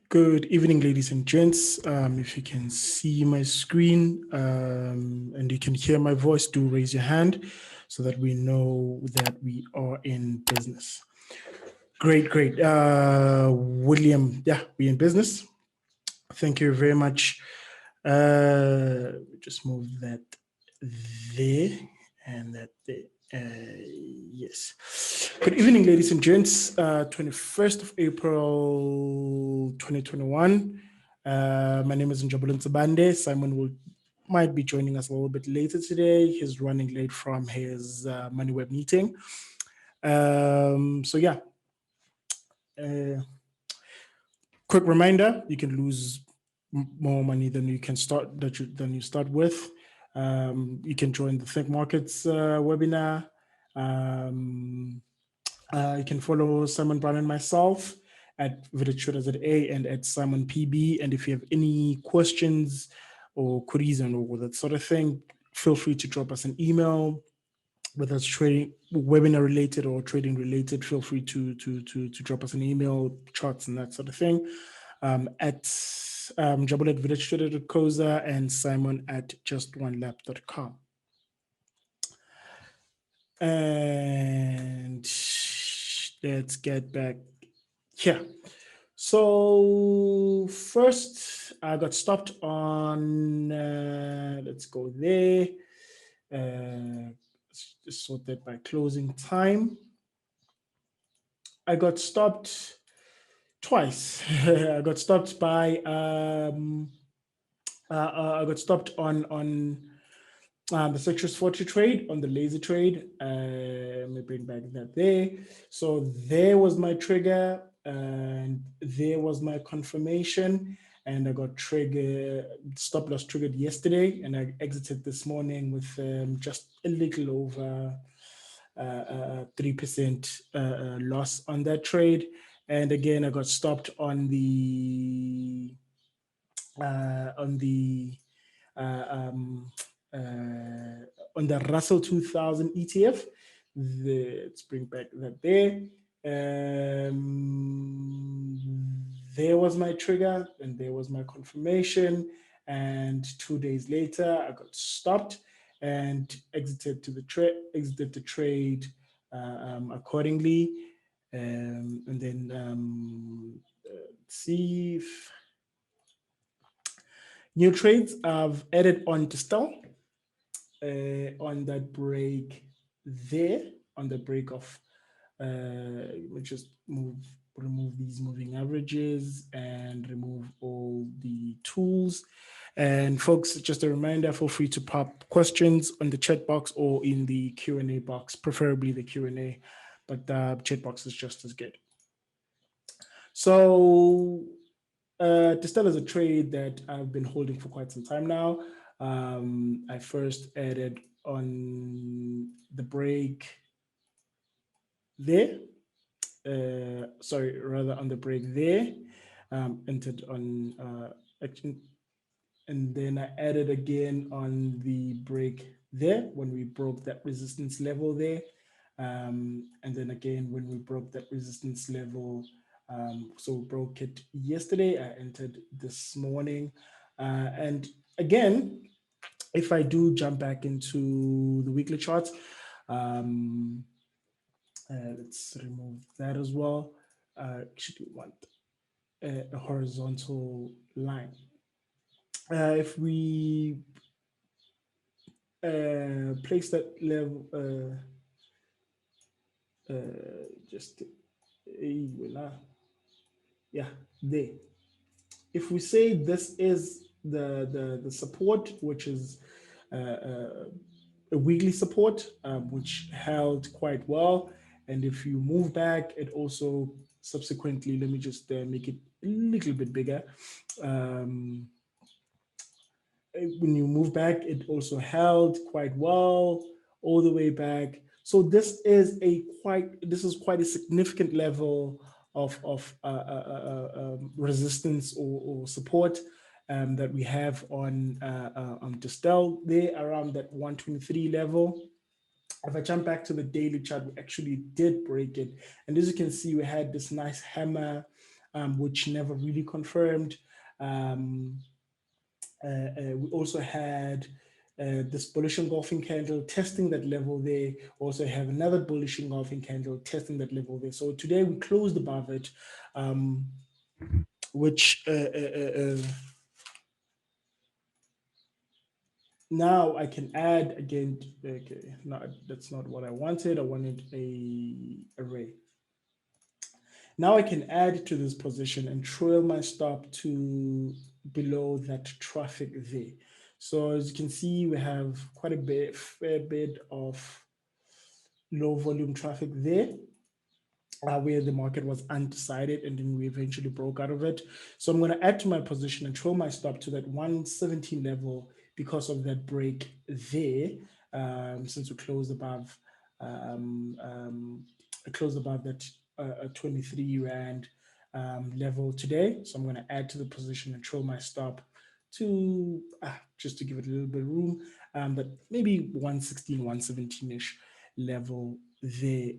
Good evening, ladies and gents. If you can see my screen and you can hear my voice, do raise your hand so that we know that we are in business. Great, great. William, yeah, we in business. Thank you very much. Just move that there and that there. Yes. Good evening, ladies and gents. 21st of April, 2021. My name is Njabulo Nsibande. Simon might be joining us a little bit later today. He's running late from his MoneyWeb meeting. So yeah. Quick reminder: you can lose more money than you can than you start with. You can join the Think Markets webinar. You can follow Simon Brown and myself at ViditShooterZA and at Simon PB. And if you have any questions or queries and all that sort of thing, feel free to drop us an email, whether it's trading, webinar related or trading related. Feel free to drop us an email, charts and that sort of thing. At Njabulo at ViditShooter.co.za and Simon at JustOneLab.com. And let's get back here. So first, I got stopped on, let's go there. Let's just sort that by closing time. I got stopped twice. I got stopped by, I got stopped on the Citrus 40 trade, on the laser trade. Let me bring back that there. So there was my trigger and there was my confirmation, and I got stop loss triggered yesterday, and I exited this morning with just a little over 3% loss on that trade. And again, I got stopped on the Russell 2000 ETF. Let's bring back that there. There was my trigger and there was my confirmation. And 2 days later, I got stopped and exited the trade accordingly. And then let's see if new trades I've added on to Stel on that break there, on the break of, we just remove these moving averages and remove all the tools. And folks, just a reminder, feel free to pop questions on the chat box or in the Q&A box, preferably the Q&A, but the chat box is just as good. So Distel is a trade that I've been holding for quite some time now. I first added on the break there. On the break there. Entered on action, and then I added again on the break there when we broke that resistance level there. And then again when we broke that resistance level. So we broke it yesterday. I entered this morning. And again, if I do jump back into the weekly charts, let's remove that as well. Actually, want a horizontal line. If we place that level, just yeah, there. If we say this is the support, which is a weekly support, which held quite well, and if you move back, it also subsequently, let me just make it a little bit bigger. When you move back, it also held quite well all the way back. So this is quite a significant level of resistance or support that we have on Distel there around that 123 level. If I jump back to the daily chart, we actually did break it. And as you can see, we had this nice hammer which never really confirmed. We also had this bullish engulfing candle testing that level there. Also have another bullish engulfing candle testing that level there. So today we closed above it, which now I can add again. Okay, no, that's not what I wanted. I wanted a array. Now I can add to this position and trail my stop to below that traffic there. So as you can see, we have quite a fair bit of low volume traffic there, where the market was undecided, and then we eventually broke out of it. So I'm going to add to my position and trail my stop to that 117 level because of that break there, since we closed above that 23 Rand level today. So I'm going to add to the position and trail my stop to just to give it a little bit of room, but maybe 116, 117-ish level there.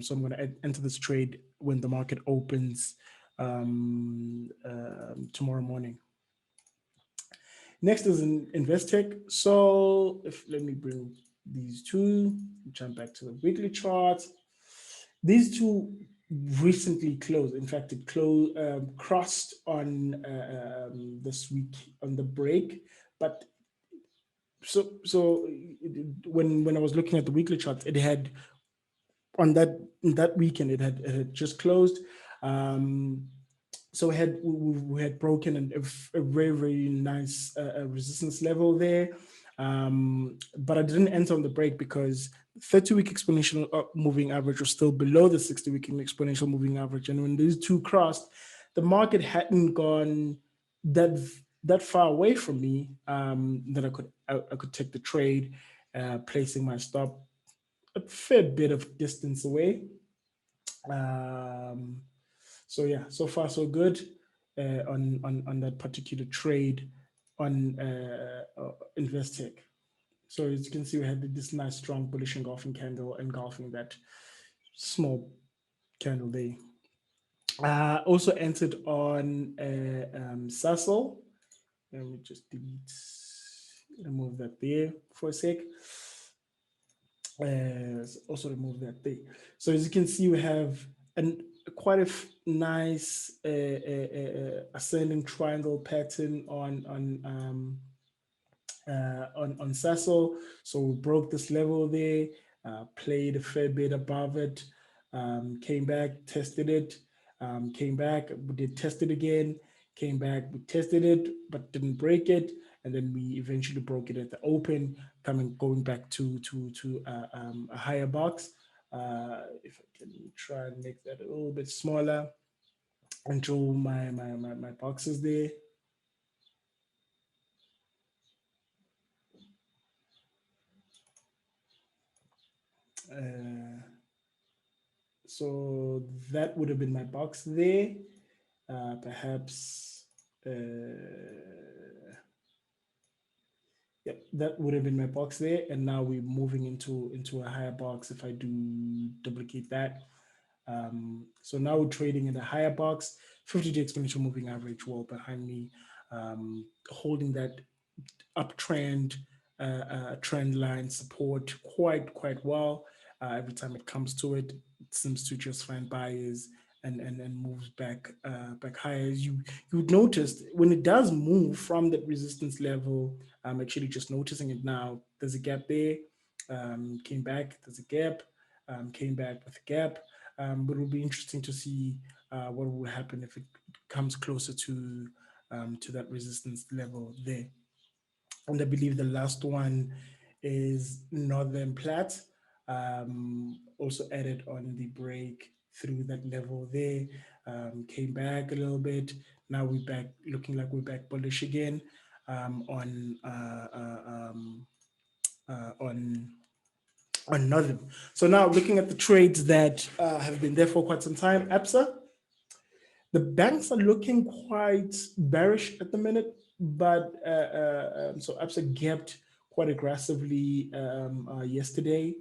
So I'm going to enter this trade when the market opens tomorrow morning. Next is in Investec. So let me bring these two, jump back to the weekly chart. These two recently closed. In fact, it crossed on this week on the break, but so when I was looking at the weekly chart, it had on that weekend it had just closed. So we had broken a very, very nice resistance level there, but I didn't enter on the break because 30-week exponential moving average was still below the 60-week exponential moving average, and when these two crossed, the market hadn't gone that far away from me that I could take the trade, placing my stop a fair bit of distance away. So yeah, so far so good on that particular trade on Investec. So as you can see, we had this nice strong bullish engulfing candle engulfing that small candle there. Also entered on Sasol. Let me just remove that there for a sec. Also remove that there. So as you can see, we have quite a nice ascending triangle pattern on Sasol. So we broke this level there, played a fair bit above it, came back, tested it, came back, we did test it again, came back, we tested it, but didn't break it, and then we eventually broke it at the open, going back to a higher box. If I can try and make that a little bit smaller and draw my boxes there. So that would have been my box there. Perhaps, yep, that would have been my box there. And now we're moving into a higher box if I do duplicate that. So now we're trading in a higher box, 50-day exponential moving average wall behind me, holding that uptrend trend line support quite well. Every time it comes to it, it seems to just find buyers and moves back higher. You would notice when it does move from that resistance level. I'm actually just noticing it now. There's a gap there. Came back. There's a gap. Came back with a gap. But it'll be interesting to see what will happen if it comes closer to that resistance level there. And I believe the last one is Northern Platte, also added on the break through that level there, came back a little bit. Now we're back, looking like we're back bullish again on Northern. So now looking at the trades that have been there for quite some time, ABSA, the banks are looking quite bearish at the minute, but so ABSA gapped quite aggressively yesterday,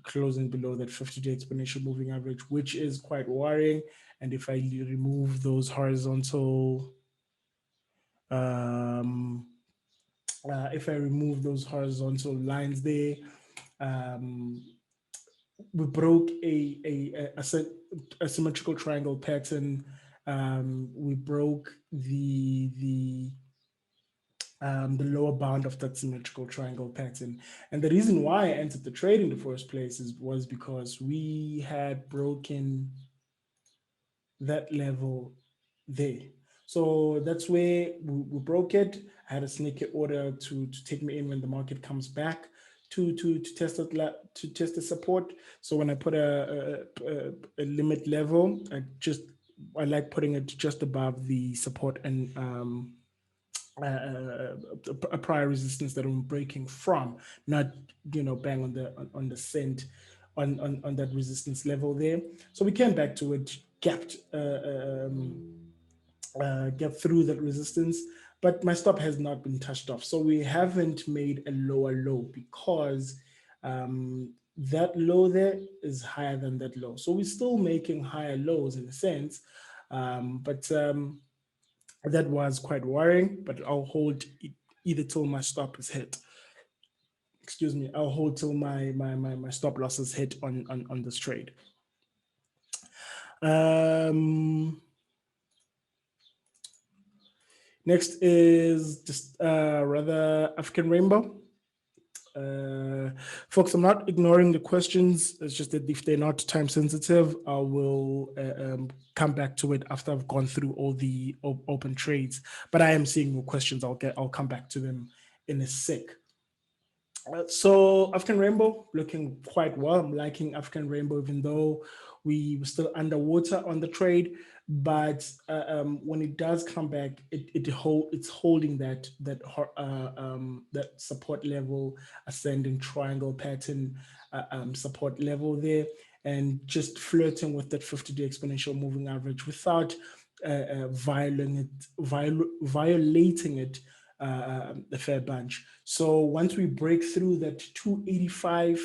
closing below that 50-day exponential moving average, which is quite worrying. And if I remove those horizontal, if I remove those horizontal lines there, we broke a symmetrical triangle pattern. We broke the lower bound of that symmetrical triangle pattern. And the reason why I entered the trade in the first place was because we had broken that level there. So that's where we broke it. I had a sneaky order to take me in when the market comes back to test it, to test the support. So when I put a limit level, I like putting it just above the support and a prior resistance that I'm breaking from, not bang on the cent on that resistance level there. So we came back to it, gapped get through that resistance, but my stop has not been touched off. So we haven't made a lower low because that low there is higher than that low. So we're still making higher lows in a sense, but that was quite worrying, but I'll hold it either till my stop is hit. Excuse me, I'll hold till my stop losses hit on this trade. Next is just rather African Rainbow. Folks, I'm not ignoring the questions. It's just that if they're not time sensitive, I will come back to it after I've gone through all the open trades. But I am seeing more questions. I'll come back to them in a sec. So African Rainbow looking quite well. I'm liking African Rainbow, even though we were still underwater on the trade. But when it does come back, it's holding that support level, ascending triangle pattern support level there, and just flirting with that 50-day exponential moving average without violating it a fair bunch. So once we break through that 285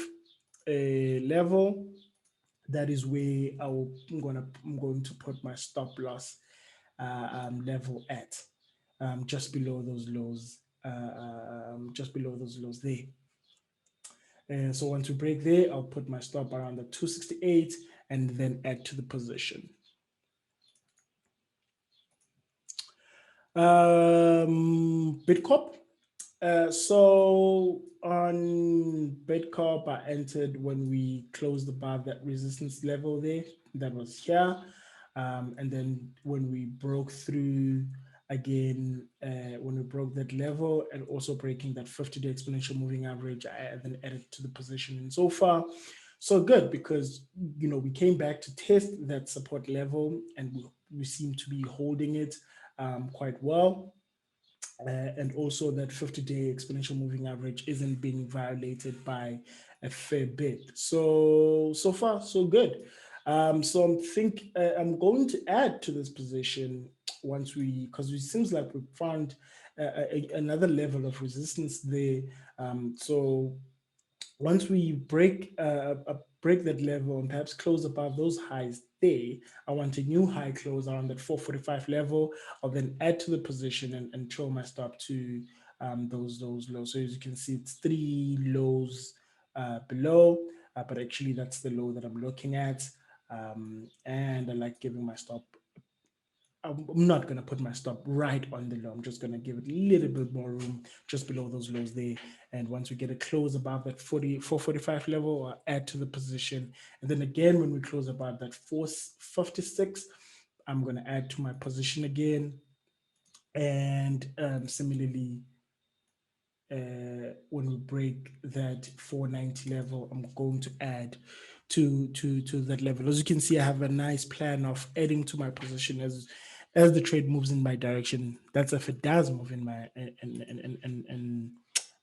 level, that is where I'm going to put my stop loss level at, just below those lows, there. And so once we break there, I'll put my stop around the 268 and then add to the position. Bitcorp. So on Bitcorp, I entered when we closed above that resistance level there. That was here. And then when we broke through again, when we broke that level and also breaking that 50-day exponential moving average, I then added to the position. And so far, so good, because we came back to test that support level and we seem to be holding it quite well. And also that 50-day exponential moving average isn't being violated by a fair bit. So far, so good. So I'm going to add to this position because it seems like we found another level of resistance there. So once we break that level and perhaps close above those highs there, I want a new high close around that 445 level. I'll then add to the position and trail my stop to those lows. So as you can see, it's 3 lows below, but actually that's the low that I'm looking at. And I like giving my stop. I'm not going to put my stop right on the low. I'm just going to give it a little bit more room just below those lows there. And once we get a close above that 445 level, I'll add to the position. And then again, when we close above that 456, I'm going to add to my position again. And similarly, when we break that 490 level, I'm going to add to that level. As you can see, I have a nice plan of adding to my position as the trade moves in my direction. That's if it does move in my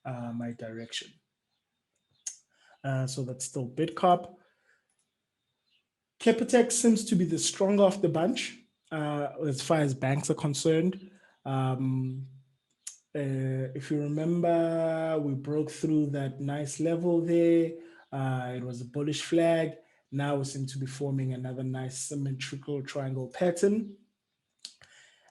my direction. So that's still Bitcorp. Capitec seems to be the stronger of the bunch as far as banks are concerned. If you remember, we broke through that nice level there. It was a bullish flag. Now we seem to be forming another nice symmetrical triangle pattern,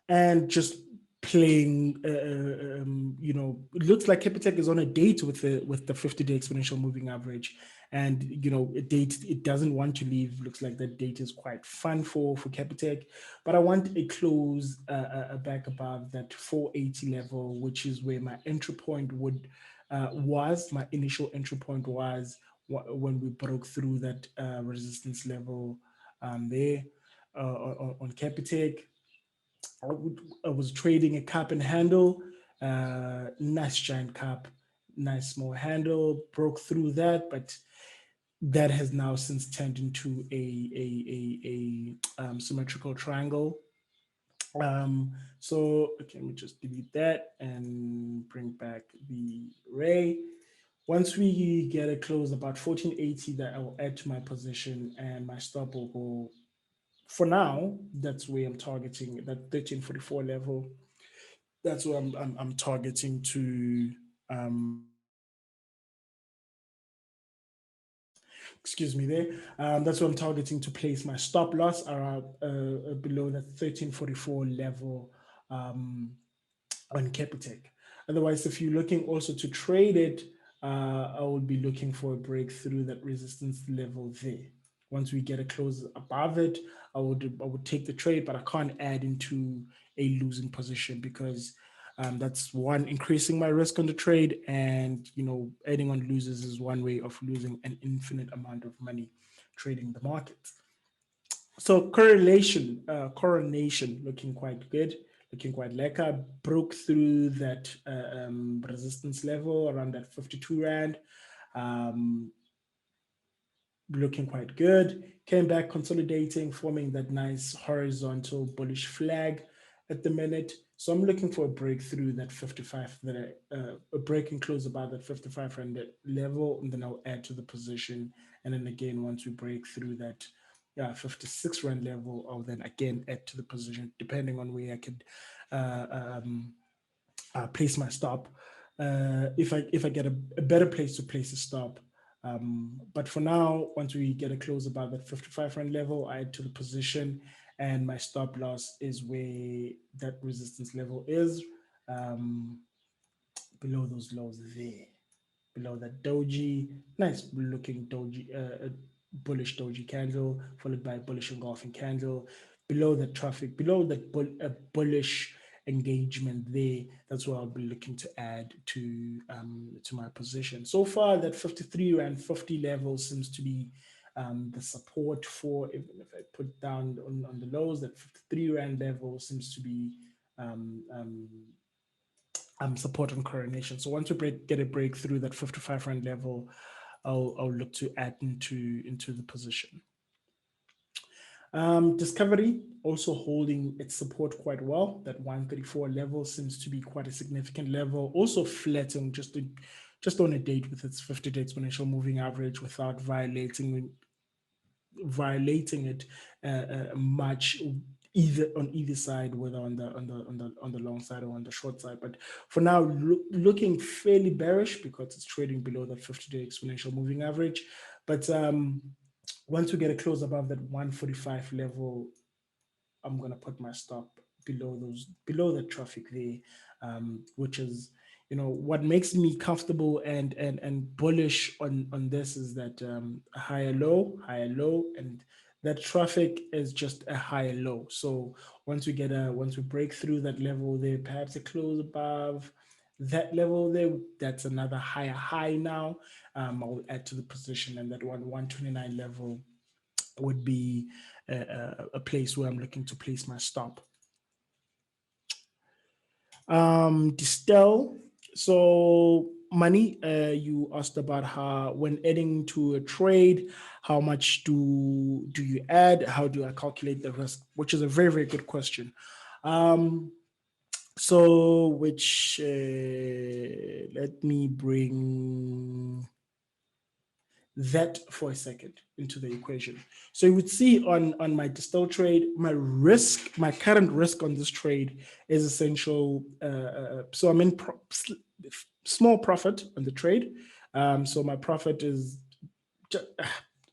and just playing. It looks like Capitec is on a date with the 50-day exponential moving average, and a date it doesn't want to leave. Looks like that date is quite fun for Capitec, but I want a close back above that 480 level, which is where my entry point was. My initial entry point was when we broke through that resistance level there on Capitec. I was trading a cup and handle, nice giant cup, nice small handle, broke through that, but that has now since turned into a symmetrical triangle. So okay, let me just delete that and bring back the array. Once we get a close about 1480, that I will add to my position, and my stop will go. For now, that's where I'm targeting, that 1344 level. That's what I'm targeting to excuse me there. That's what I'm targeting to place my stop loss around below that 1344 level on Capitec. Otherwise, if you're looking also to trade it, I would be looking for a breakthrough that resistance level there. Once we get a close above it, I would take the trade, but I can't add into a losing position, because that's one, increasing my risk on the trade, and adding on losers is one way of losing an infinite amount of money trading the market. So coronation looking quite good, looking quite lekker. Broke through that resistance level around that 52 rand. Um, Looking quite good. Came back consolidating, forming that nice horizontal bullish flag at the minute. So I'm looking for a breakthrough that 55, a break and close about that 55 rand level, and then I'll add to the position. And then again, once we break through that 56 rand level, I'll then again add to the position, depending on where I could place my stop. If I get a better place to place a stop. But for now, once we get a close about that 55 rand level, I add to the position, and my stop loss is where that resistance level is, below those lows there, below that doji, nice looking doji, bullish doji candle, followed by a bullish engulfing candle, below the traffic, below that bullish engagement there. That's what I'll be looking to add to my position. So far, that 53 rand 50 level seems to be the support for, even if I put down on the lows, that 53 rand level seems to be support on coronation. So once we get a break through that 55 rand level, I'll look to add into the position. Discovery also holding its support quite well. That 134 level seems to be quite a significant level. Also flattening just on a date with its 50-day exponential moving average without violating it much, either on either side, whether on the long side or on the short side. But for now, looking fairly bearish, because it's trading below that 50-day exponential moving average. But once we get a close above that 145 level, I'm gonna put my stop below the traffic there, which is what makes me comfortable and bullish on this is that higher low, and that traffic is just a higher low. So once we break through that level there, perhaps a close above that level there, that's another higher high now. I'll add to the position, and that 129 level would be a place where I'm looking to place my stop. Distill. So money, you asked about how, when adding to a trade, how much do you add? How do I calculate the risk? Which is a very, very good question. So which let me bring that for a second into the equation. So you would see on my distill trade, my current risk on this trade is essential. So I'm in small profit on the trade. So my profit is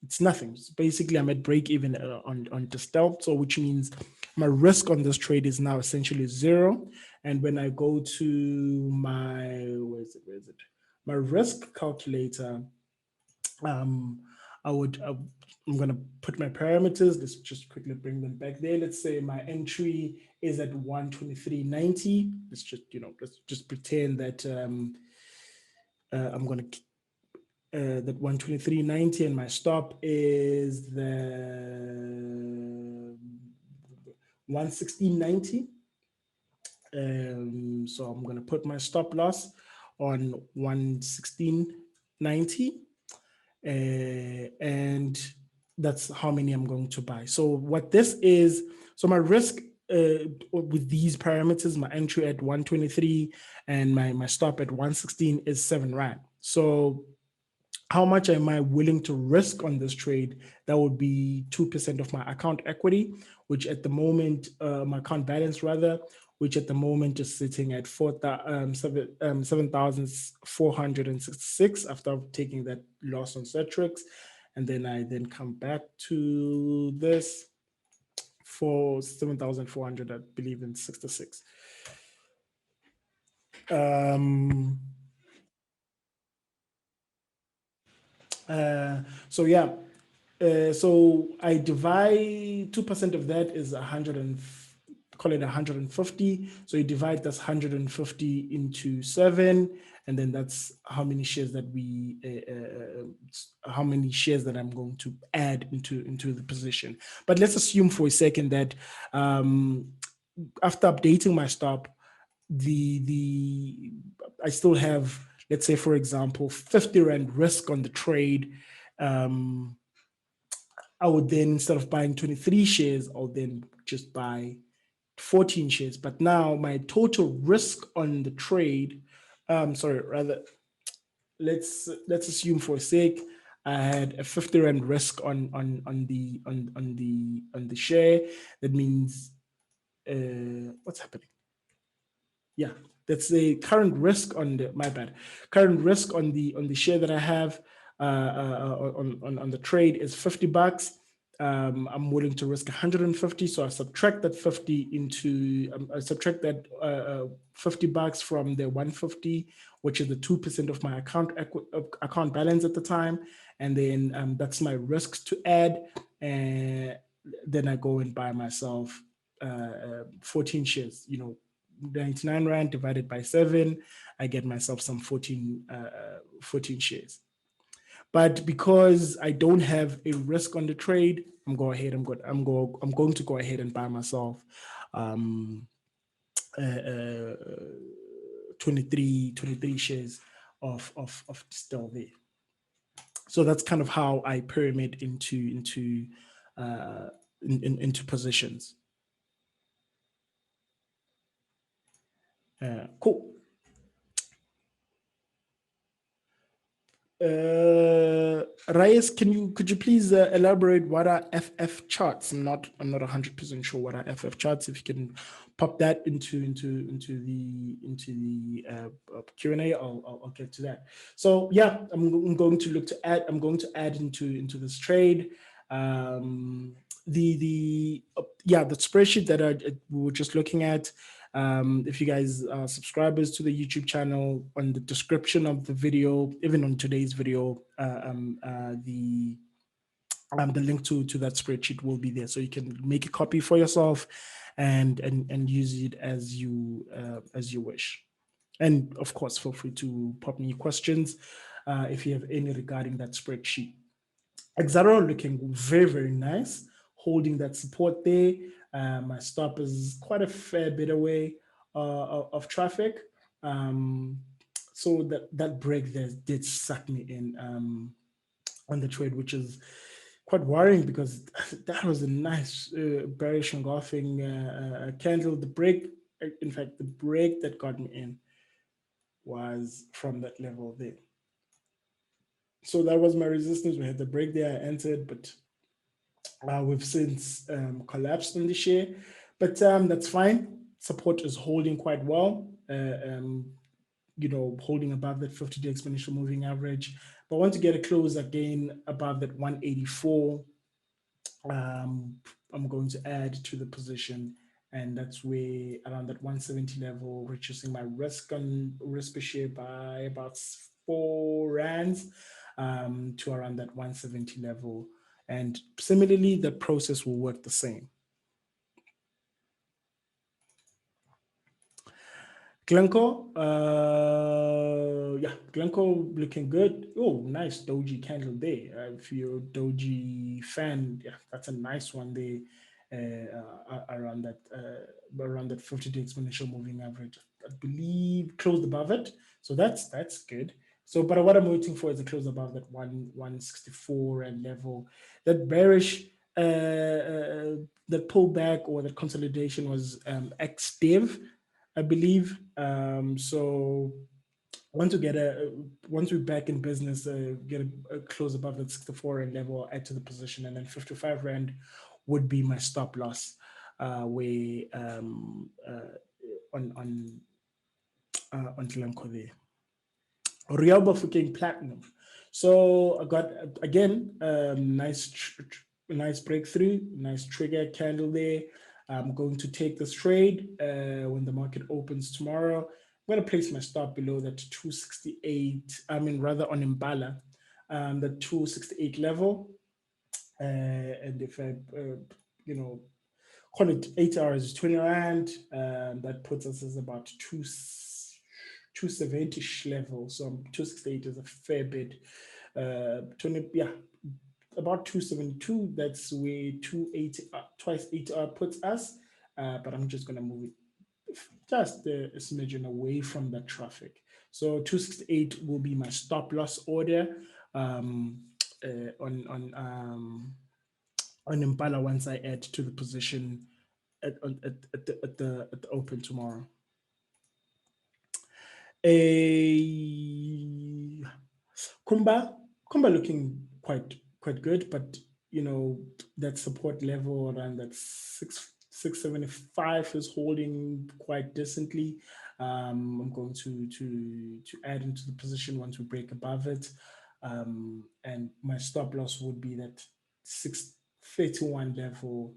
it's nothing. So basically, I'm at break even on the stealth, so which means my risk on this trade is now essentially zero. And when I go to my, where is it? My risk calculator, I'm gonna put my parameters. Let's just quickly bring them back there. Let's say my entry is at 123.90. Let's just pretend that I'm gonna that 123.90, and my stop is the 116.90. So I'm gonna put my stop loss on 116.90. And that's how many I'm going to buy. So what this is, so my risk with these parameters, my entry at 123 and my stop at 116 is 7 Rand. So how much am I willing to risk on this trade? That would be 2% of my account equity, which at the moment, my account balance rather, which at the moment is sitting at 7,466 after taking that loss on Cetrix. And then I come back to this for 7,400, I believe, in 66. So yeah, so I divide 2% of that is 100 and call it 150. So you divide that's 150 into 7, and then that's how many shares that how many shares that I'm going to add into the position. But let's assume for a second that after updating my stop, I still have, let's say, for example, 50 Rand risk on the trade. I would then, instead of buying 23 shares, I'll then just buy 14 shares. But now my total risk on the trade, let's assume for a sake I had a 50 Rand risk on the share. That means what's happening? Yeah, that's the current risk on the current risk on the share that I have on the trade is $50. I'm willing to risk 150, so I subtract that 50 into I subtract that $50 from the 150, which is the 2% of my account balance at the time, and then that's my risks to add, and then I go and buy myself 14 shares. 99 Rand divided by 7, I get myself some 14 shares. But because I don't have a risk on the trade, I'm going to go ahead and buy myself 23 shares of still there. So that's kind of how I pyramid into positions. Cool. Reyes, could you please elaborate what are FF charts? I'm not 100% sure what are FF charts. If you can pop that into the Q&A, I'll get to that. So yeah, I'm going to add into this trade. The spreadsheet that we were just looking at. If you guys are subscribers to the YouTube channel, on the description of the video, even on today's video, the link to that spreadsheet will be there, so you can make a copy for yourself and use it as you wish. And of course, feel free to pop me questions if you have any regarding that spreadsheet. Xaro looking very, very nice, holding that support there. My stop is quite a fair bit away of traffic. So that break there did suck me in on the trade, which is quite worrying because that was a nice bearish engulfing candle. The break, in fact, the break that got me in was from that level there. So that was my resistance. We had the break there, I entered, but we've since collapsed on the share, but that's fine. Support is holding quite well. holding above that 50-day exponential moving average. But I want to get a close again above that 184. I'm going to add to the position, and that's where around that 170 level, reducing my risk per share by about 4 rands to around that 170 level. And similarly, the process will work the same. Glencore, Glencore looking good. Oh, nice doji candle there. If you're a doji fan, yeah, that's a nice one there. Around that 50-day exponential moving average, I believe closed above it. So that's good. So, but what I'm waiting for is a close above that 164 and level. That bearish, that pullback or that consolidation was ex-div, I believe. So once we're back in business, get a close above that 64 and level, add to the position, and then 55 rand would be my stop loss. Where on Glencore there. Real Bafokeng Platinum. So I got again nice breakthrough, nice trigger candle there. I'm going to take this trade when the market opens tomorrow. I'm going to place my stop below that 268. I mean, rather on Impala, the 268 level. And if I, call it 8 hours, 20 rand, that puts us as about 270-ish level. So 268 is a fair bit. 20, yeah, about 272. That's where 280 twice 8 puts us. But I'm just gonna move it just a smidgen away from that traffic. So 268 will be my stop loss order on Impala once I add to the position at the open tomorrow. Kumba looking quite good, but that support level around that 675 is holding quite decently. I'm going to add into the position once we break above it, and my stop loss would be that 631 level,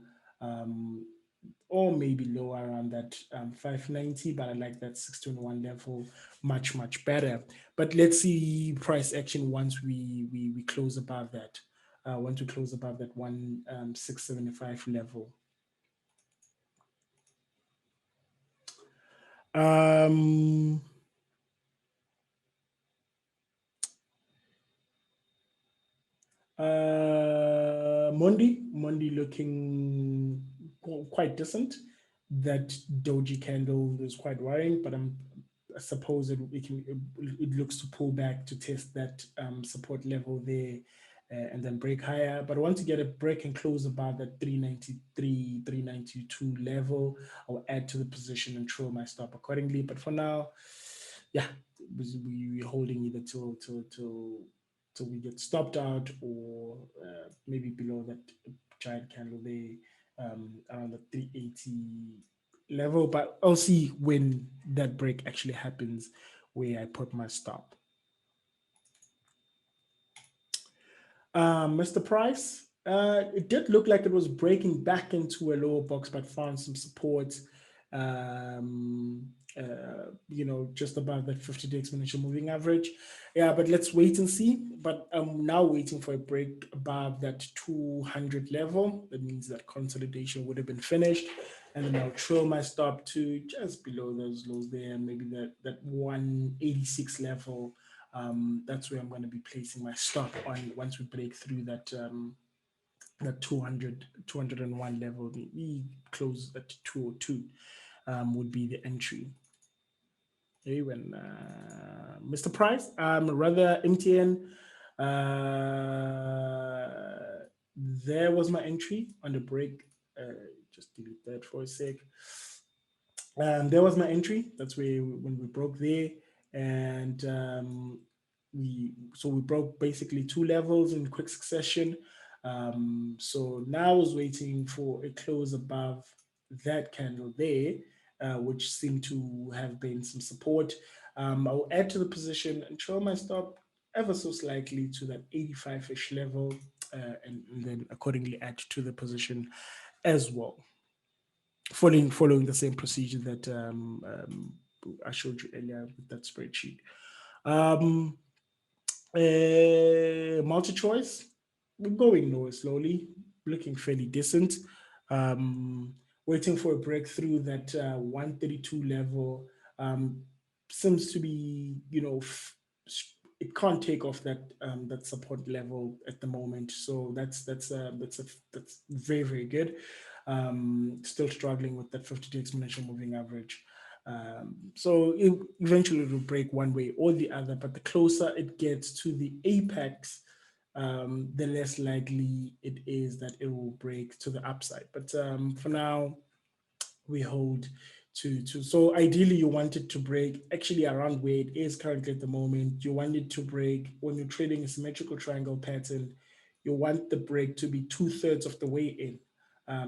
or maybe lower around that 590, but I like that 621 level much better. But let's see price action once we close above that. Want to close above that 675 level. Mondi looking quite decent. That doji candle is quite worrying, but I suppose it looks to pull back to test that support level there, and then break higher. But I want to get a break and close above that 393, 392 level. I'll add to the position and throw my stop accordingly. But for now, yeah, we're holding either till we get stopped out, or maybe below that giant candle there, around the 380 level. But I'll see when that break actually happens, where I put my stop. Mr. Price, it did look like it was breaking back into a lower box, but found some support. Just above that 50-day exponential moving average. Yeah, but let's wait and see. But I'm now waiting for a break above that 200 level. That means that consolidation would have been finished. And then I'll trail my stop to just below those lows there, maybe that 186 level. That's where I'm going to be placing my stop on once we break through that 201 level. We close at 202 would be the entry. Okay, when Mr. Price, rather MTN, there was my entry on the break. Just delete that for a sec. There was my entry. That's where when we broke there, and we broke basically 2 levels in quick succession. So now I was waiting for a close above that candle there, which seemed to have been some support. I'll add to the position and trail my stop ever so slightly to that 85-ish level, and then accordingly add to the position as well, following the same procedure that I showed you earlier with that spreadsheet. Um, Multi-choice, we're going lower slowly, looking fairly decent. Um, Waiting for a breakthrough that 132 level seems to be, it can't take off that support level at the moment. So that's very, very good. Still struggling with that 50-day exponential moving average. So eventually it will break one way or the other, but the closer it gets to the apex, the less likely it is that it will break to the upside. But for now, we hold to so ideally you want it to break actually around where it is currently at the moment. You want it to break when you're trading a symmetrical triangle pattern. You want the break to be 2/3 of the way in.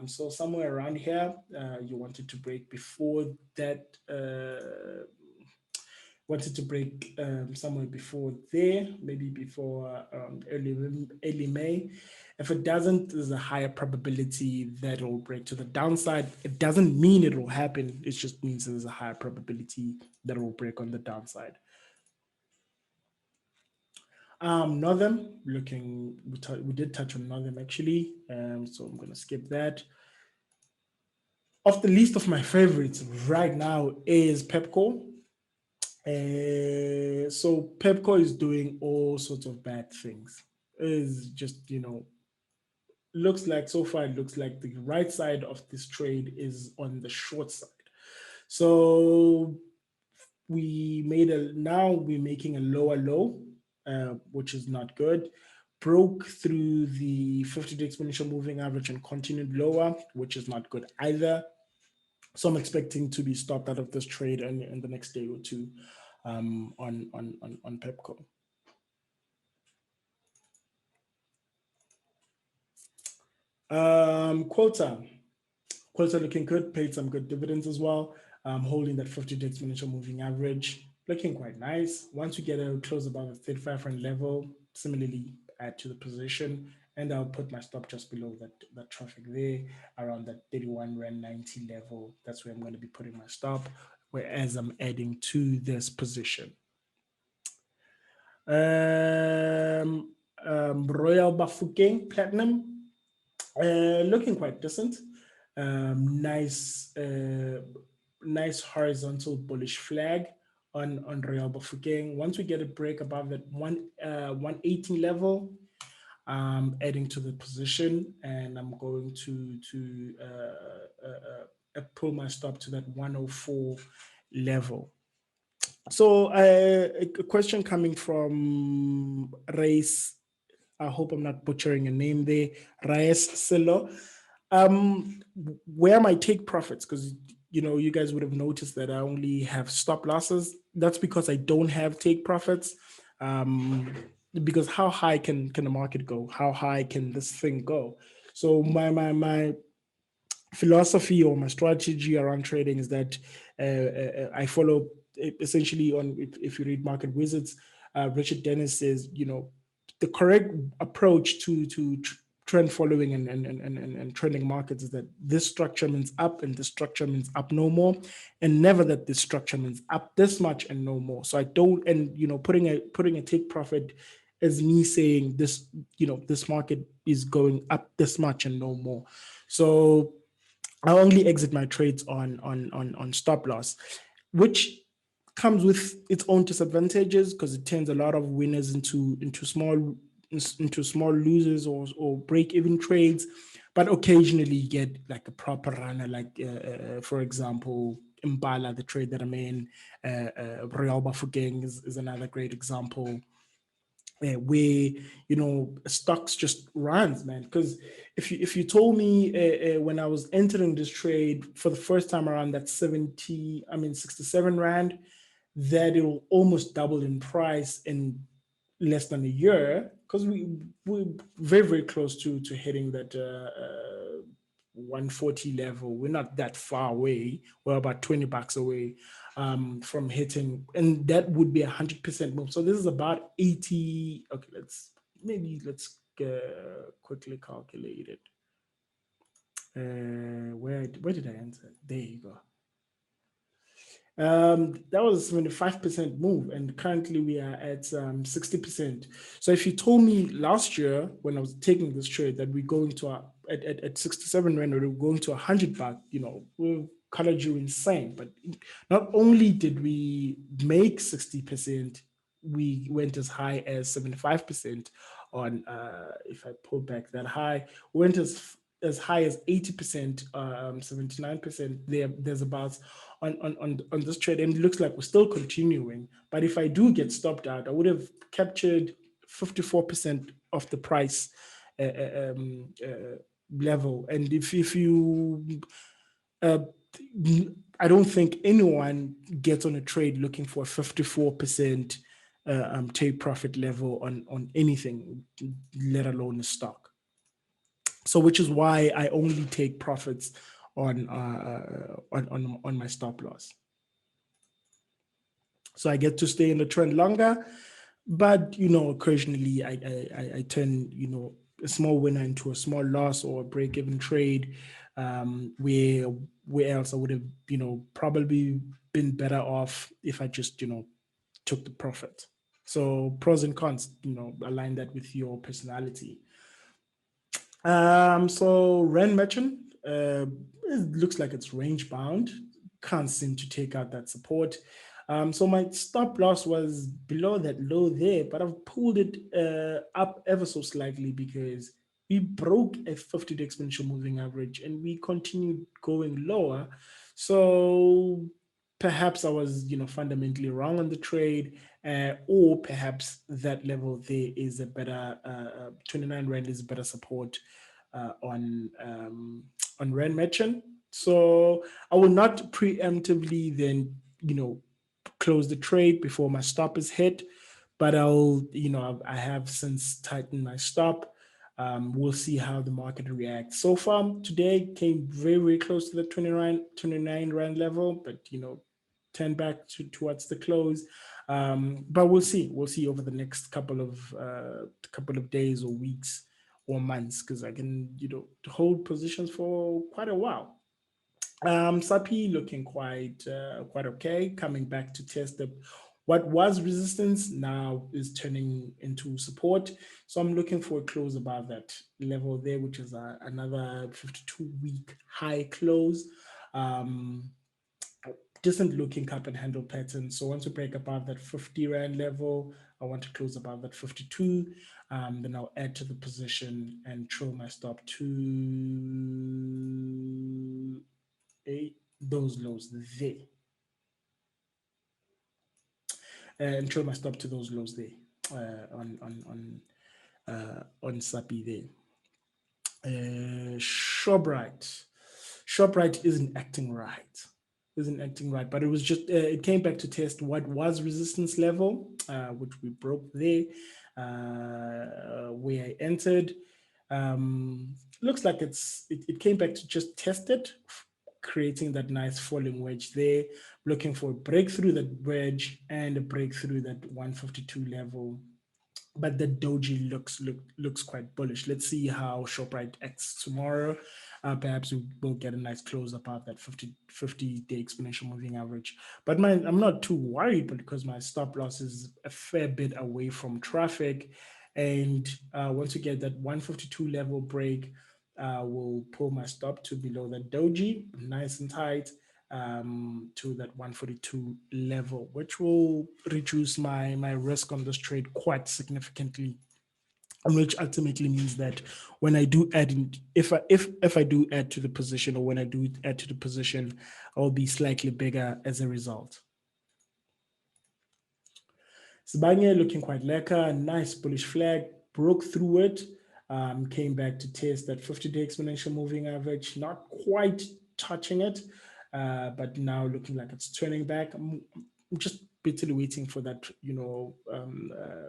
So somewhere around here, you want it to break before that. Wanted to break somewhere before there, maybe before early May. If it doesn't, there's a higher probability that it will break to the downside. It doesn't mean it will happen. It just means there's a higher probability that it will break on the downside. Northern, we did touch on Northern actually, so I'm going to skip that. Of the list of my favorites right now is Pepco. So Pepco is doing all sorts of bad things. It's just, looks like so far it looks like the right side of this trade is on the short side. So now we're making a lower low, which is not good. Broke through the 50-day exponential moving average and continued lower, which is not good either. So I'm expecting to be stopped out of this trade in the next day or two on Pepco. Quota looking good, paid some good dividends as well. Holding that 50-day exponential moving average, looking quite nice. Once we get a close above the 35 rand level, similarly add to the position, and I'll put my stop just below that traffic there, around that 31 rand 90 level. That's where I'm going to be putting my stop, whereas I'm adding to this position. Royal Bafokeng Platinum, looking quite decent. Nice horizontal bullish flag on Royal Bafokeng. Once we get a break above that 118 level, adding to the position, and I'm going to pull my stop to that 104 level. So a question coming from Reis. I hope I'm not butchering your name there, Reis Silo. Where am I take profits? Because you guys would have noticed that I only have stop losses. That's because I don't have take profits. Because how high can the market go? How high can this thing go? So my philosophy or my strategy around trading is that I follow essentially on, if you read Market Wizards, Richard Dennis says, the correct approach to trend following and trending markets is that this structure means up and this structure means up no more, and never that this structure means up this much and no more. So I don't, and putting a take profit is me saying this, this market is going up this much and no more. So I only exit my trades on stop loss, which comes with its own disadvantages because it turns a lot of winners into small losers or break-even trades. But occasionally you get like a proper runner, like for example, Impala, the trade that I'm in, Royal Bafokeng is another great example. Where stocks just runs, man. Because if you told me when I was entering this trade for the first time around that 67 rand, that it will almost double in price in less than a year, because we're very, very close to hitting that 140 level. We're not that far away. We're about 20 bucks away from hitting, and that would be 100% move. So this is about 80. Okay, let's quickly calculate it. Where did I enter? There you go. That was 75% move, and currently we are at 60%. So if you told me last year when I was taking this trade that we're going to at 67 rand, or we're going to 100 baht, we'll colored you insane. But not only did we make 60%, we went as high as 75% on. If I pull back that high, we went as high as 80%, 79% there's about on this trade, and it looks like we're still continuing. But if I do get stopped out, I would have captured 54% of the price level. And if you I don't think anyone gets on a trade looking for a 54% take profit level on anything, let alone a stock. So, which is why I only take profits on my stop loss. So I get to stay in the trend longer, but occasionally I turn a small winner into a small loss or a break-even trade, where else I would have probably been better off if I just took the profit. So pros and cons, align that with your personality. So Rand Merchant, it looks like it's range bound. Can't seem to take out that support. So my stop loss was below that low there, but I've pulled it up ever so slightly because we broke a 50-day exponential moving average and we continued going lower. So perhaps I was, fundamentally wrong on the trade, or perhaps that level there is a better 29 rand is better support on Rand Merchant. So I will not preemptively then, close the trade before my stop is hit, but I have since tightened my stop. We'll see how the market reacts. So far today came very, very close to the 29 rand level, but turn back towards the close. But we'll see over the next couple of days or weeks or months, because I can hold positions for quite a while. Sapi looking quite okay, coming back to test what was resistance now is turning into support. So I'm looking for a close above that level there, which is another 52-week high close. Decent looking cup and handle pattern. So once we break above that 50 rand level, I want to close above that 52. Then I'll add to the position and trail my stop to those lows there, and trail my stop to those lows there on Sapi there. Shoprite isn't acting right. But it was just it came back to test what was resistance level, which we broke there, where I entered. Looks like it came back to just test it, creating that nice falling wedge there, looking for a breakthrough that wedge and a breakthrough that 152 level. But the doji looks quite bullish. Let's see how Shoprite acts tomorrow. Perhaps we will get a nice close above that 50-day exponential moving average. But I'm not too worried, because my stop loss is a fair bit away from traffic. And once we get that 152 level break, we'll pull my stop to below that doji, nice and tight, to that 142 level, which will reduce my risk on this trade quite significantly, which ultimately means that when I do add in, if I do add to the position, or when I do add to the position, I'll be slightly bigger as a result. Nsibande looking quite lekker, nice bullish flag, broke through it, came back to test that 50-day exponential moving average, not quite touching it, but now looking like it's turning back. I'm just bitterly waiting for that,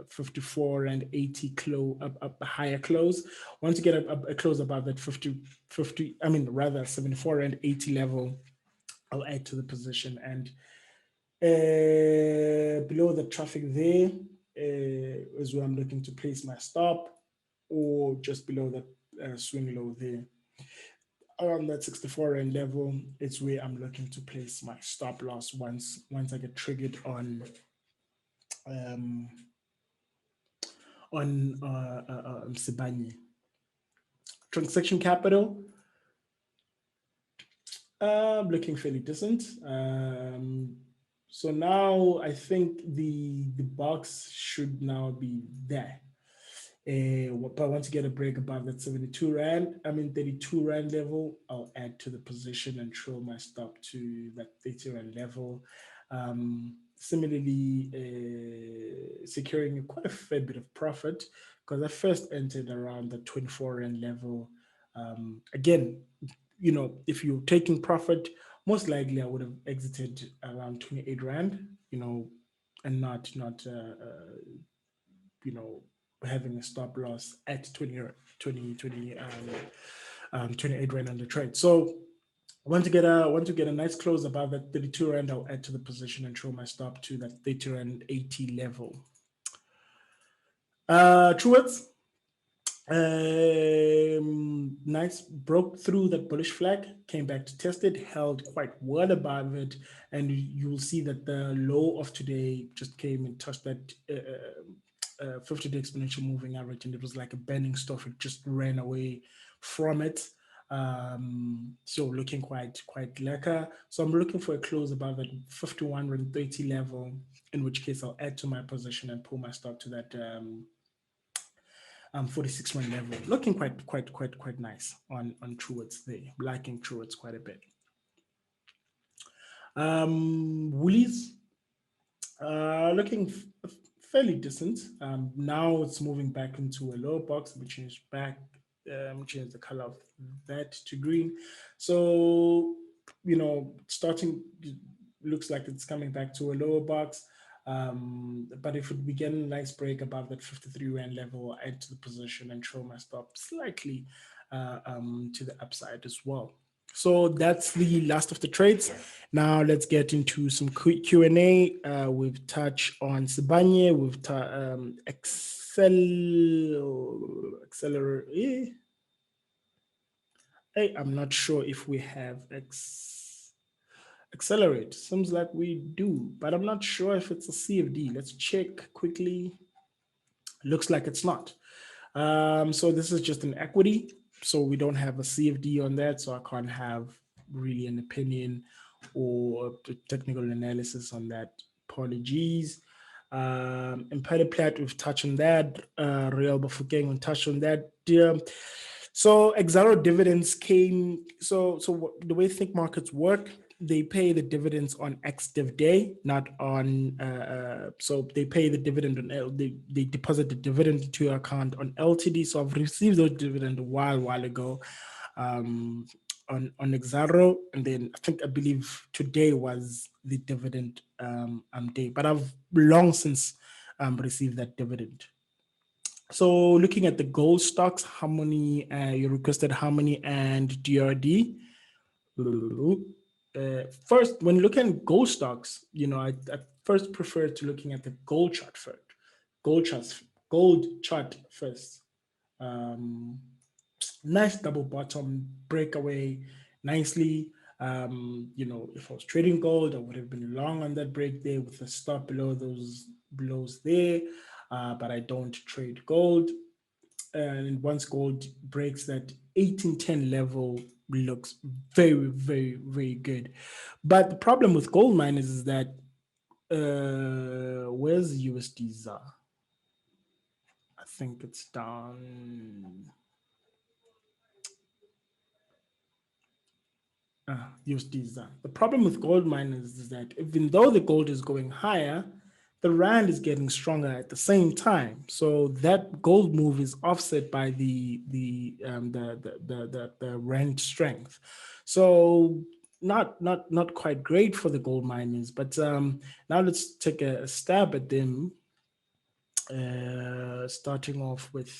54 and 80 close, up higher close. Once you get a close above that 50, I mean, rather 74 and 80 level, I'll add to the position. And below the traffic there is where I'm looking to place my stop, or just below that swing low there. Around that 64 rand level, it's where I'm looking to place my stop loss once I get triggered on Nsibande. Transaction capital, looking fairly decent. So now I think the box should now be there. But I want to get a break above that 72 rand, 32 rand level, I'll add to the position and throw my stop to that 30 rand level. Similarly, securing quite a fair bit of profit, because I first entered around the 24 rand level. Again, if you're taking profit, most likely I would have exited around 28 rand, and not having a stop loss at 28 rand on the trade. So want to get a nice close above that 32 rand, I'll add to the position and throw my stop to that 30 rand 80 level. Truworths, nice, broke through that bullish flag, came back to test it, held quite well above it, and you will see that the low of today just came and touched that 50-day exponential moving average, and it was like a bending stuff. It just ran away from it. So looking quite lekker. So I'm looking for a close above that 51 and 30 level, in which case I'll add to my position and pull my stop to that 46 rand level. Looking quite nice on Truworths there. Liking Truworths quite a bit. Woolies, looking fairly decent. Now it's moving back into a lower box. We changed the color of that to green. So, starting, looks like it's coming back to a lower box. But if we get a nice break above that 53 rand level, I'll add to the position and throw my stop slightly to the upside as well. So that's the last of the trades. Now let's get into some Q&A. We've touched on Nsibande. We've accelerate. Hey, I'm not sure if we have accelerate. Seems like we do, but I'm not sure if it's a CFD. Let's check quickly. Looks like it's not. So this is just an equity. So we don't have a CFD on that, so I can't have really an opinion or a technical analysis on that. Apologies. Embedded Plat, we've touched on that. Real Bafokeng, we've touched on that. So Exaro dividends came. So the way Think Markets work, they pay the dividends on ex-div day, not on. So they pay the dividend on they deposit the dividend into your account on LTD. So I've received those dividend a while ago, on Exaro, and then I believe today was the dividend day. But I've long since received that dividend. So looking at the gold stocks, how many you requested? How many and DRD? First, when looking at gold stocks, I first prefer to looking at the gold chart first. Gold chart first. Nice double bottom breakaway, nicely. If I was trading gold, I would have been long on that break there with a stop below those blows there. But I don't trade gold. And once gold breaks that 1810 level, looks very, very, very good. But the problem with gold miners is that where's USD ZAR? I think it's down. USD ZAR. The problem with gold miners is that even though the gold is going higher, the rand is getting stronger at the same time. So that gold move is offset by the rand strength. So not quite great for the gold miners. But now let's take a stab at them. Starting off with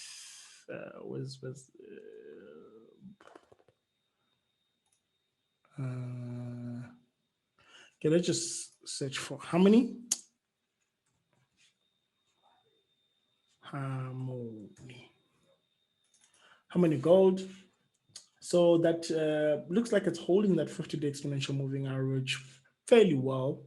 can I just search for harmony? Harmony. Harmony gold. So that looks like it's holding that 50-day exponential moving average fairly well.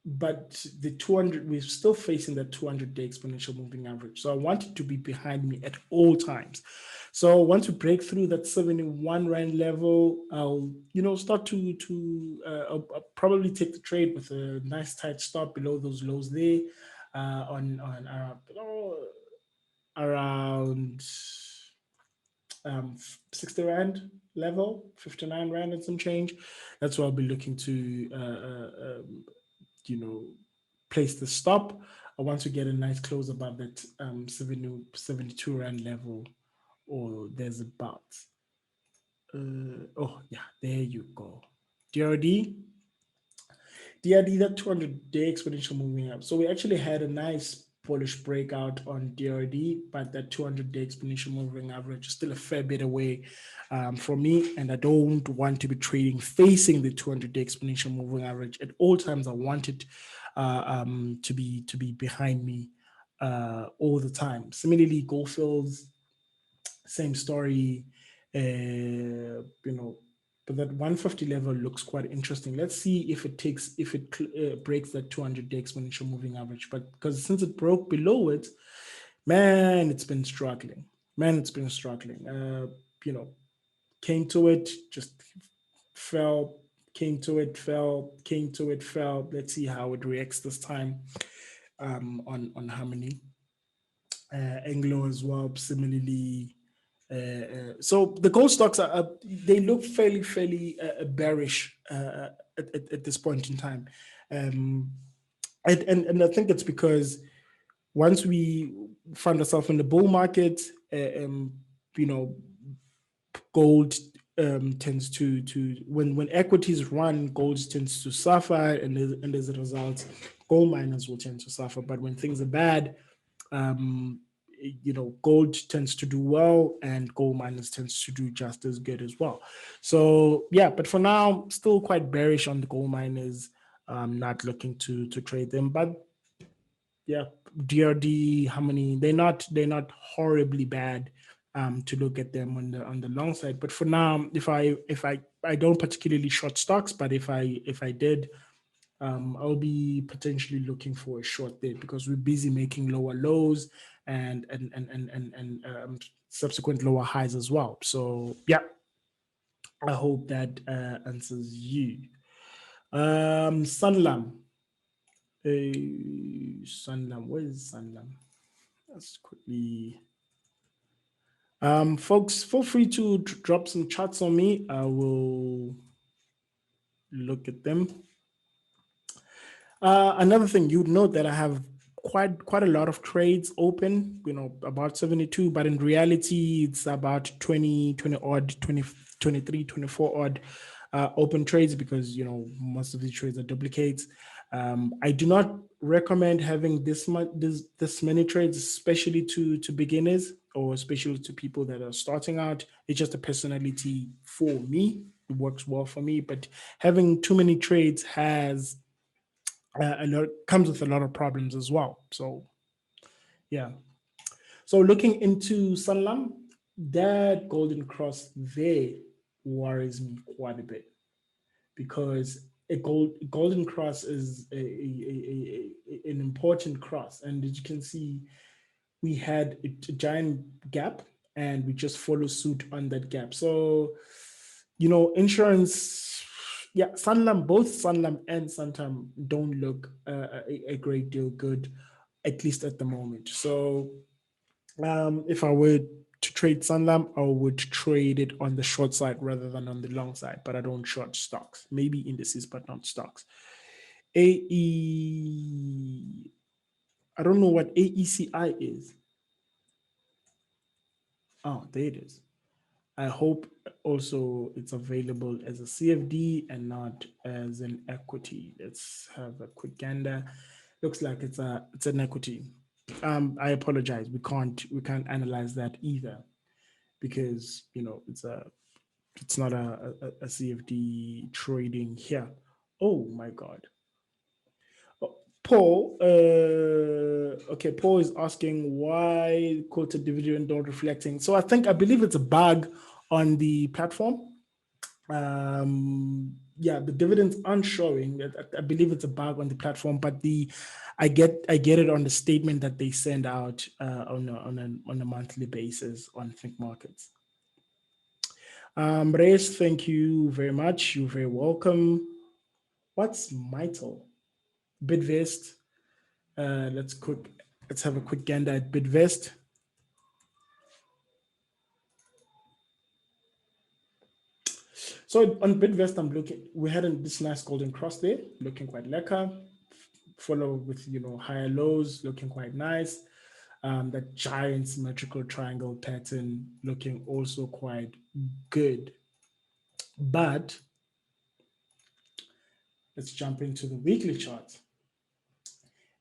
But the 200, we're still facing that 200-day exponential moving average. So I want it to be behind me at all times. So once we break through that 71 rand level, I'll start to I'll probably take the trade with a nice tight stop below those lows there, on around 60 rand level, 59 rand and some change. That's what I'll be looking to place the stop. I want to get a nice close above that 72 rand level, or there's about oh yeah, there you go. DRD, that 200-day exponential moving up. So we actually had a nice bullish breakout on DRD, but that 200-day exponential moving average is still a fair bit away from me, and I don't want to be trading facing the 200-day exponential moving average at all times. I want it to be behind me all the time. Similarly, Goldfields, same story. But that 150 level looks quite interesting. Let's see if it breaks that 200-day exponential moving average. But because since it broke below it, man, it's been struggling. Came to it, just fell, came to it, fell, came to it, fell. Let's see how it reacts this time on Harmony. Anglo as well, similarly. So the gold stocks they look fairly bearish at this point in time, and I think it's because once we find ourselves in the bull market, gold tends to when equities run, gold tends to suffer, and as a result, gold miners will tend to suffer. But when things are bad, gold tends to do well, and gold miners tends to do just as good as well. So yeah, but for now, still quite bearish on the gold miners. Not looking to trade them, but yeah, DRD, how many? They're not horribly bad to look at them on the long side. But for now, if I don't particularly short stocks, but if I did, I'll be potentially looking for a short there, because we're busy making lower lows and subsequent lower highs as well. So yeah, I hope that answers you. Sanlam. Sanlam, where is Sanlam? Let's quickly. Folks, feel free to drop some charts on me. I will look at them. Another thing, you'd note that I have quite a lot of trades open, about 72, but in reality, it's about 20 odd, 20, 23, 24 odd open trades, because, most of these trades are duplicates. I do not recommend having this many trades, especially to beginners, or especially to people that are starting out. It's just a personality for me. It works well for me, but having too many trades comes with a lot of problems as well. So yeah. So looking into Sanlam, that golden cross there worries me quite a bit, because a golden cross is an important cross, and as you can see, we had a giant gap, and we just follow suit on that gap. So insurance, yeah, both Sanlam and Santam don't look a great deal good, at least at the moment. So if I were to trade Sanlam, I would trade it on the short side rather than on the long side, but I don't short stocks, maybe indices, but not stocks. I don't know what AECI is. Oh, there it is. I hope also it's available as a CFD and not as an equity. Let's have a quick gander. Looks like it's an equity. I apologize. We can't analyze that either because it's not a CFD trading here. Oh my God. Paul, okay, Paul is asking why quoted dividend not reflecting. So I believe it's a bug on the platform. Yeah, the dividends aren't showing. I believe it's a bug on the platform, but I get it on the statement that they send out on a monthly basis on Think Markets. Reyes, thank you very much. You're very welcome. What's Mitel? Bidvest. Let's have a quick gander at Bidvest. So on Bidvest, we had this nice golden cross there, looking quite lekker. Followed with higher lows, looking quite nice. That giant symmetrical triangle pattern looking also quite good. But let's jump into the weekly chart.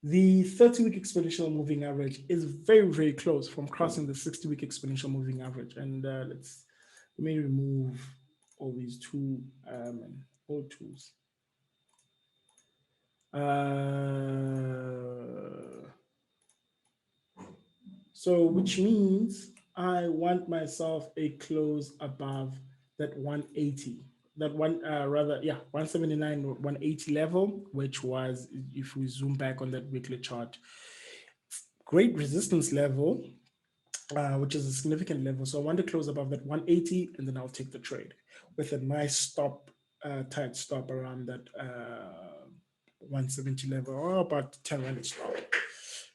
The 30-week exponential moving average is very, very close from crossing the 60-week exponential moving average. And let me remove all these two old tools. So which means I want myself a close above that 180. That 179, 180 level, which was, if we zoom back on that weekly chart, great resistance level, which is a significant level. So I want to close above that 180, and then I'll take the trade with a nice stop, tight stop around that 170 level, or about 10-minute stop.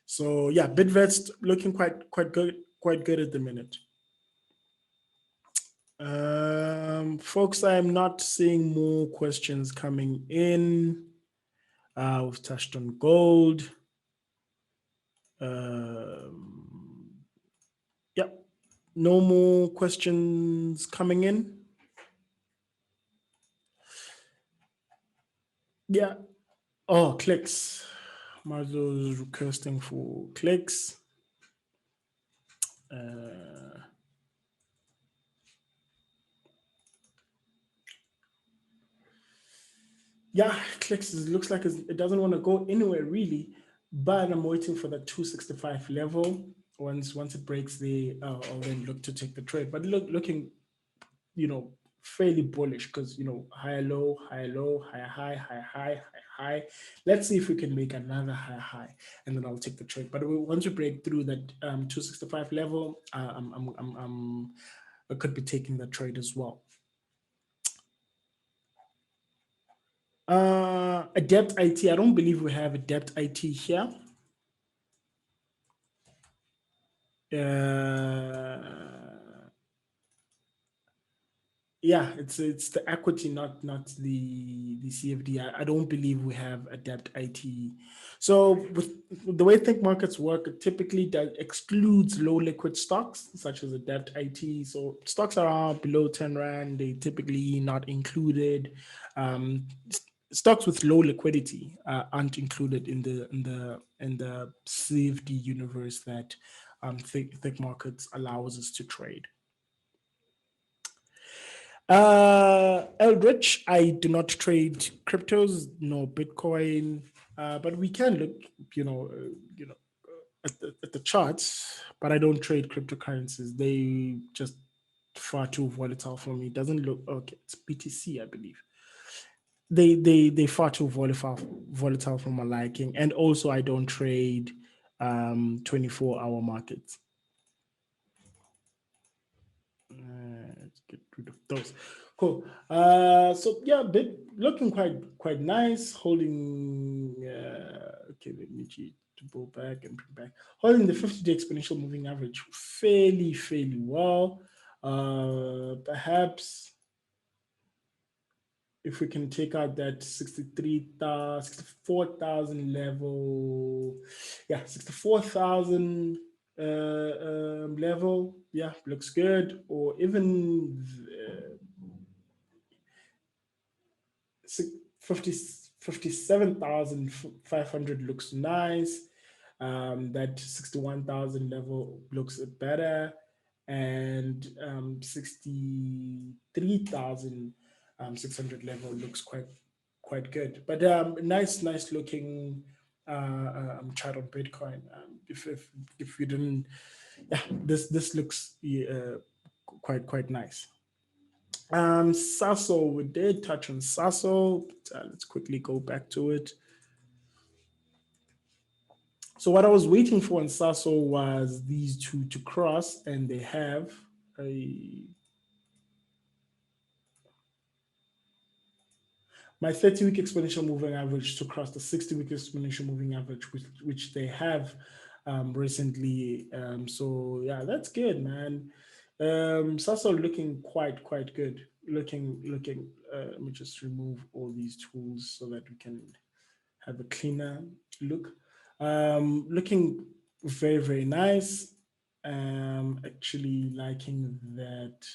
So yeah, Bidvest looking quite good at the minute. Folks, I am not seeing more questions coming in. We've touched on gold. Yep, no more questions coming in. Yeah. Oh, clicks. Marzo's requesting for clicks. Yeah, clicks looks like it doesn't want to go anywhere really, but I'm waiting for the 265 level. Once it breaks I'll then look to take the trade. But looking, fairly bullish because higher low, higher low, higher high, higher high, higher high. Let's see if we can make another higher high, and then I'll take the trade. But once we break through that 265 level, I could be taking the trade as well. Adept IT. I don't believe we have Adept IT here. Yeah, it's the equity, not the CFD. I don't believe we have Adept IT. So with the way Think Markets work, it typically excludes low liquid stocks such as Adept IT. So stocks are below 10 Rand, they typically not included. Stocks with low liquidity aren't included in the CFD universe that Think Markets allows us to trade. Eldritch, I do not trade cryptos, no Bitcoin, but we can look, at the charts. But I don't trade cryptocurrencies. They just far too volatile for me. It doesn't look okay. It's BTC, I believe. They far too volatile for my liking, and also I don't trade 24-hour markets. Let's get rid of those. Cool. So yeah, looking quite nice. Holding. Okay, let me to go back and bring back. Holding the 50-day exponential moving average fairly well. Perhaps if we can take out that 64,000 level, yeah, 64,000 level, yeah, looks good. Or even 57,500 looks nice. That 61,000 level looks better, and 63,600 level looks quite good. But nice looking chart on Bitcoin. If you didn't, yeah, this looks quite nice. Sasso, we did touch on Sasso. Let's quickly go back to it. So what I was waiting for in Sasso was these two to cross, and they have. My 30-week exponential moving average to cross the 60-week exponential moving average, which they have recently. So yeah, that's good, man. Sasso looking quite good. Looking. Let me just remove all these tools so that we can have a cleaner look. Looking very nice. Actually liking that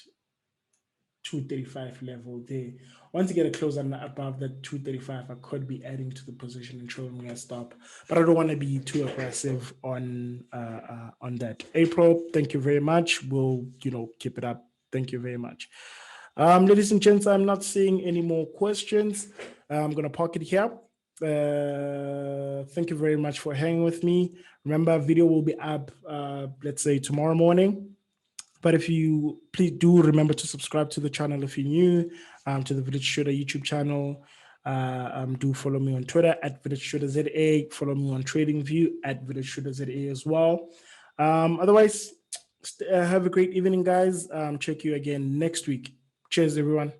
235 level there. Once you get a close on above that 235, I could be adding to the position and showing me a stop, but I don't want to be too aggressive on that. April, thank you very much. We'll keep it up. Thank you very much. Ladies and gents, I'm not seeing any more questions. I'm gonna park it here. Thank you very much for hanging with me. Remember, video will be up let's say tomorrow morning. But if you please do remember to subscribe to the channel if you're new, to the Village Shooter YouTube channel. Do follow me on Twitter at Village Shooter ZA. Follow me on TradingView at Village Shooter ZA as well. Otherwise, have a great evening, guys. Check you again next week. Cheers, everyone.